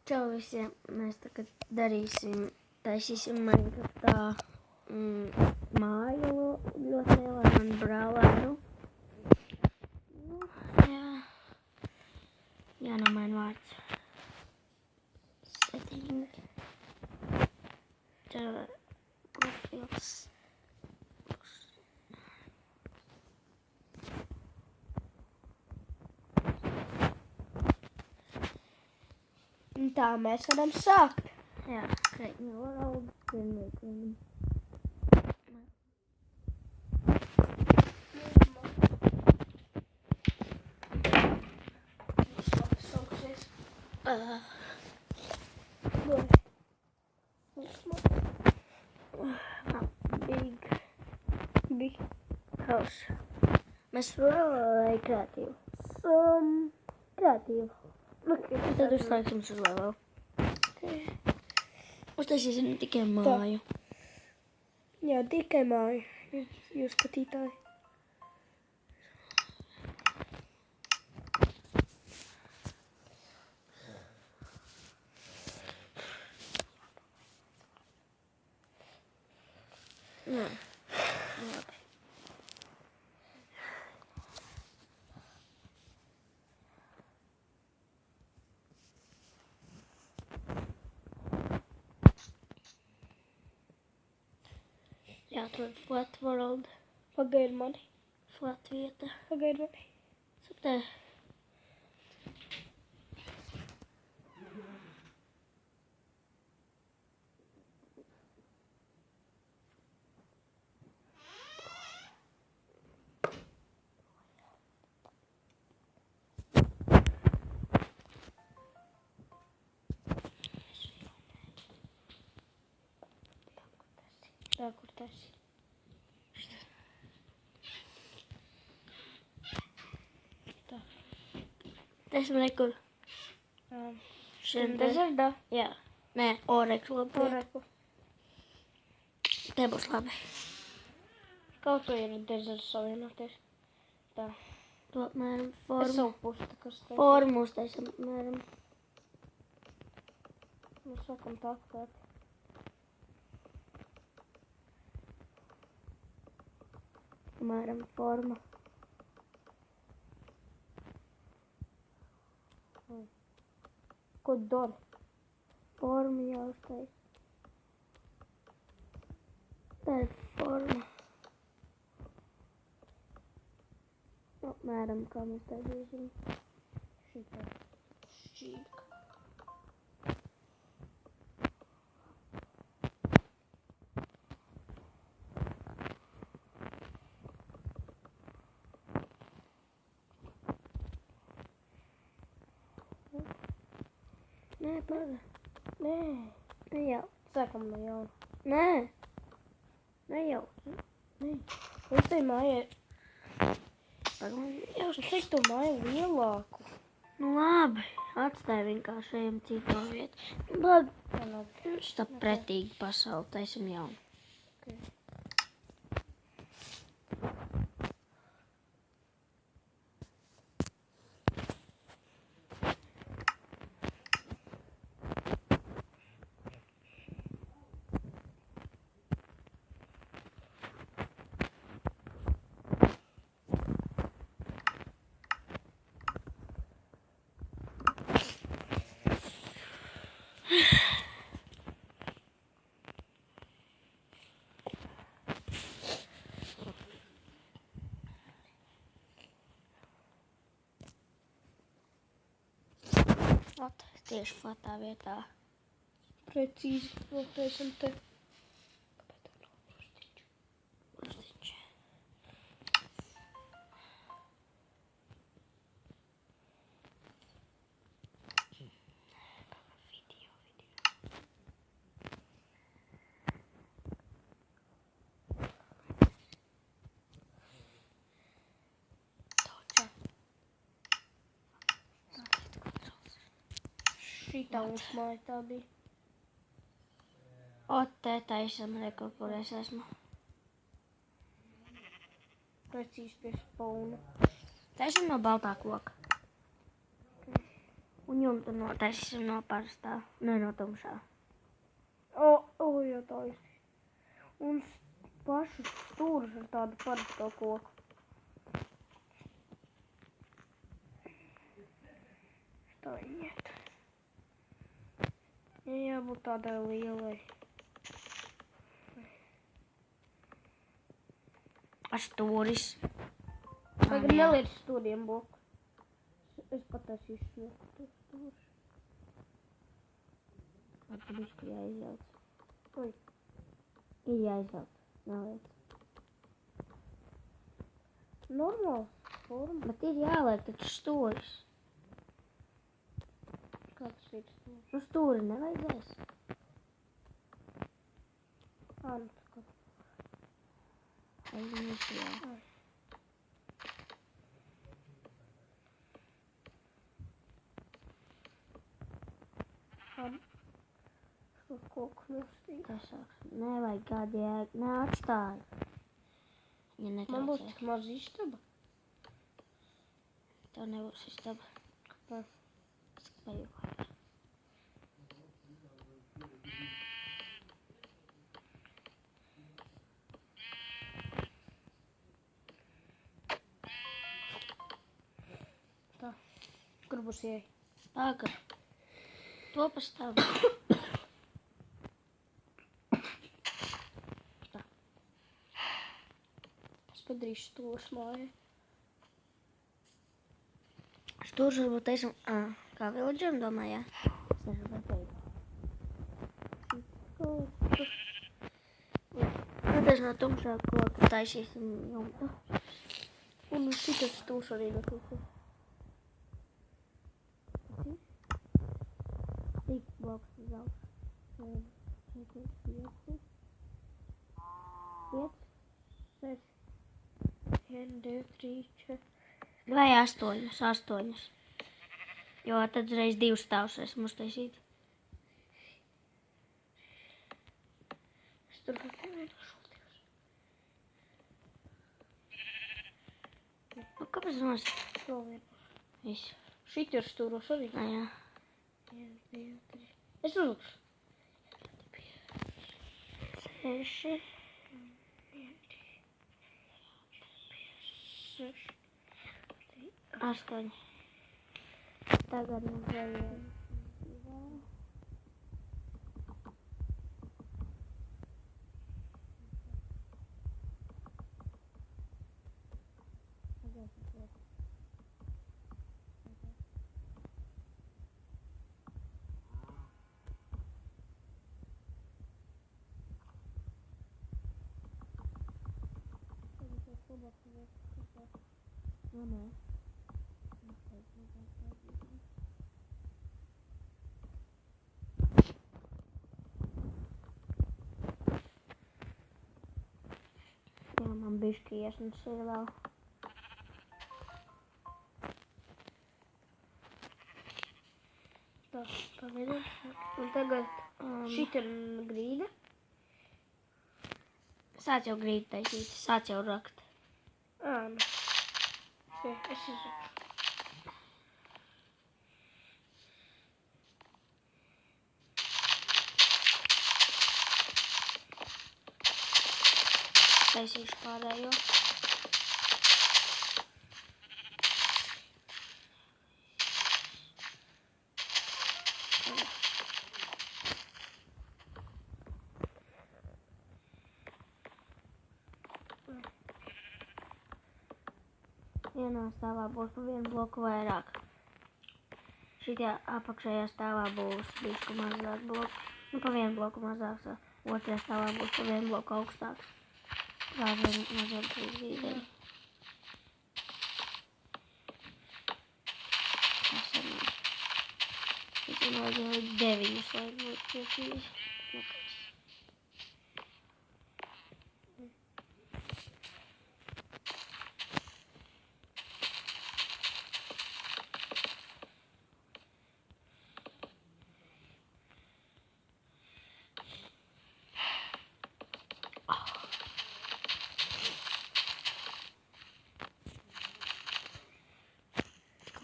Čau visiem, mēs tagad taisīsim Minecraftā māju ļoti lielu ar manu brālēnu. Jānomaina vārds. Setting. Profils. Tā mēs varam sākt. Jā, create new world. Big house. Mēs vēl kreatīvu. Kreatīvu. Tad uzslēgsim uz levelu. Uztaisīsim tikai māju. Jā, tikai māju, jūs skatītāji. Jā, labi. Jāatrod flat world. Pagaidi mani. Flat vieta. Pagaidi mani. Saptē. Tā, kur tas? Tā. Esmu rekur. Šim dezertā? Jā. Nē, oreklu. Oreku. Te būs labi. Kaut ko ir dezerts savienoties. Tā. To apmēram Es formu. savu pusi tā kā steicu. Formu uztaisam apmēram. Mēs sākam tā apkārt. Apmēram forma. Ko tu dari? Formu jāuztais. Tā ir forma. Apmēram kā mēs taisīsim. Šitā. Šķīk. Nē, paga. Nē. Nejau. Sākam no jauna. Nē. Nejau. Nē. Es te māju. Jau Es teiktu māju lielāku. Nu labi. Atstāj vienkārši ejam citā vietu. Labi. Tā labi. Šitā pretīgi pasauli taisim jaunu. Okay. Ot, tieši flatā vietā. Precīzi. Notaisim te. Kāpēc tā nav brustiņš? Brustiņš. Šitā mums māja tā bija. Ot, te taisam rekur, kur es esmu. Precīzi pie spauna. Taisam no baltā koka. Un jumta notaisīsim no parastā, ne no tumšā. Jā, taisnība. Un pašus stūrus ar tādu parasto koku. Tā iet. Ja jābūt tādai lielai. Ar stūris. Tagad neliec stūriem bloku. Es pataisīšu šo stūru. Varbūt bišķi jāizjauc. Oi. Ir jāizjauc. Neliec. Normāls forma. Bet ir jāliek taču stūris. Kā tas ir stūrs? Nu stūri nevajadzēs. Nu tā kā. Aizmirst jā. Šo koku nostīt. Tas sāks. Nevajag kādi jēg. Neatstāj. Ja Man būs netraucē. tik maz istaba. Tev nebūs istaba. Kāpēc? Kas pajukojas. Tā. Kur būs ieeja? Pagad. To pastāv. Es padarīšu stūrus mājai. Stūrs varbūt esam, kā villagerim domāju, jā? Es nezinu, vai teikt. Tad no tumšā koka taisīsim jumtu. Un šitas stūrs arī no koku. Cik bloks uz augšu? 4, 5, 5, 6. 1, 2, 3, 4. Vai 8. Jo tad reiz 2 stāvus esmu uztaisīt. Es tur pievienošu divus. Nu, kāpēc nosaka? Vēl vienu. Visu. Šit ir stūros arī. Jā. 1, 2, 3. Es uzlikšu. 6. 6. 8. Tagad mums vajag. Nē. Jā, man bišķi iesnas ir vēl. Tā, pagaidām. Un tagad šit ir grīda. Sāc jau grīt taisīt, sāc jau rakt. Nu. Es izrakšu. Taisīšu pārējo. Vienā stāvā būs pa vienu bloku vairāk. Šitajā apakšējā stāvā būs bišķi mazāk bloku. Nu, pa vienu bloku mazāks. Otrajā stāvā būs pa vienu bloku augstāks. Maziem trīsgrīdēji. Es vajag 9, lai būtu precīzi. Nekas.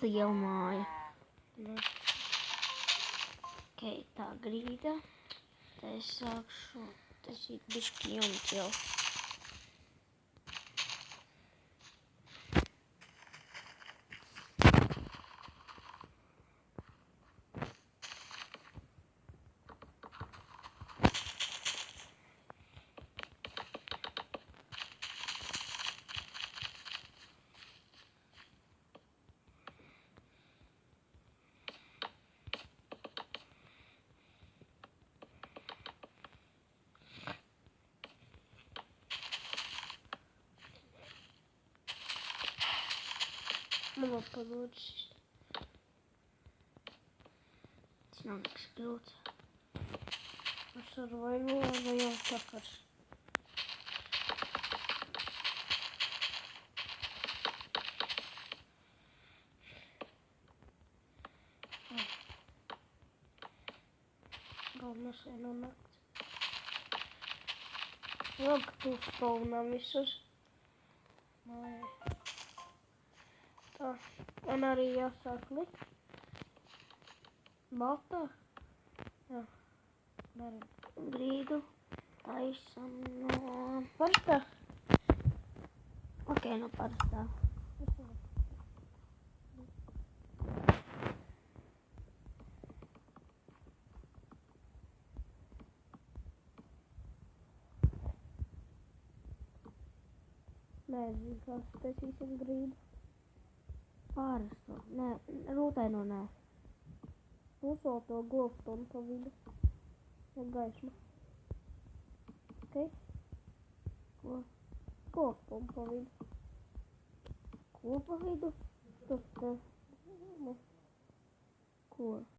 Liela māja. Nu. Okei, tā grīda. Te es sākšu taisīt bišķi jumts jau. Man vēl padod šis. Tas nav nekas grūts. Ar survival vai jau takars. Galvenais vienu nakti. Labi, ka tu spawnām visus. Mājai. Tā, man arī jāsāk likt. Baltā? Jā, daram. Grīdu taisam no... Parastā? Ok, no parastā. Nezinu, kā taisīsim grīdu. Parasto. Nē, rūtaino nē. Uzvēl to golftonu pa vidu. Ja gaisma. Ok? Ko? Golftonu pa vidu. Ko pa vidu? Tas te. Ko?